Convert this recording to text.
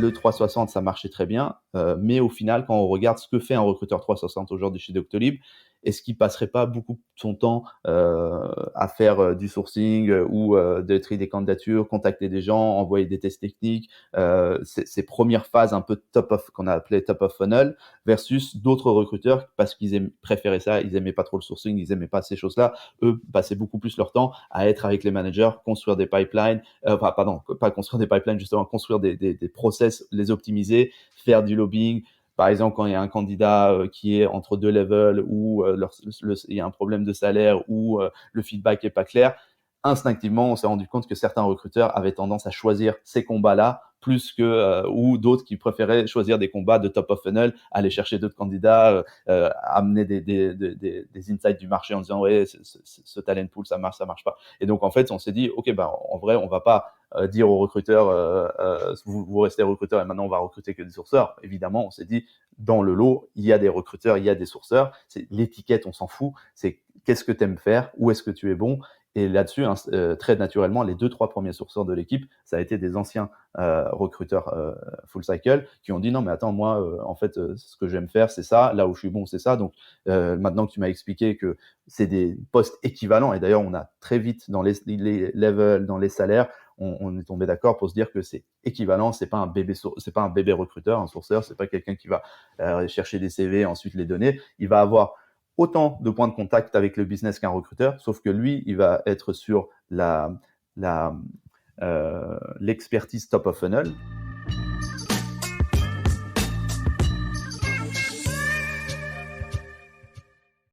le 360, ça marchait très bien, mais au final, quand on regarde ce que fait un recruteur 360 aujourd'hui chez Doctolib, est-ce qu'il passerait pas beaucoup de son temps à faire du sourcing ou de trier des candidatures, contacter des gens, envoyer des tests techniques, ces premières phases un peu qu'on a appelé top of funnel, versus d'autres recruteurs parce qu'ils préféraient ça, ils aimaient pas trop le sourcing, ils aimaient pas ces choses-là. Eux passaient beaucoup plus leur temps à être avec les managers, construire des pipelines, pas construire des pipelines justement, construire des process, les optimiser, faire du lobbying. Par exemple, quand il y a un candidat qui est entre deux levels ou il y a un problème de salaire ou le feedback est pas clair, instinctivement, on s'est rendu compte que certains recruteurs avaient tendance à choisir ces combats-là plus que ou d'autres qui préféraient choisir des combats de top of funnel, aller chercher d'autres candidats, amener des insights du marché en disant ouais, ce talent pool ça marche pas. Et donc en fait, on s'est dit ok, ben en vrai, on va pas dire aux recruteurs vous restez recruteurs et maintenant on va recruter que des sourceurs. Évidemment, on s'est dit dans le lot, il y a des recruteurs, il y a des sourceurs. C'est l'étiquette, on s'en fout. C'est qu'est-ce que tu aimes faire, où est-ce que tu es bon. Et là-dessus, très naturellement, les 2-3 premiers sourceurs de l'équipe, ça a été des anciens recruteurs full cycle qui ont dit non mais attends moi en fait ce que j'aime faire c'est ça, là où je suis bon c'est ça. Donc maintenant que tu m'as expliqué que c'est des postes équivalents, et d'ailleurs on a très vite dans les levels, dans les salaires, on est tombé d'accord pour se dire que c'est équivalent, c'est pas un bébé recruteur, un sourceur, c'est pas quelqu'un qui va chercher des CV ensuite les donner. Il va avoir autant de points de contact avec le business qu'un recruteur, sauf que lui, il va être sur l'expertise top of funnel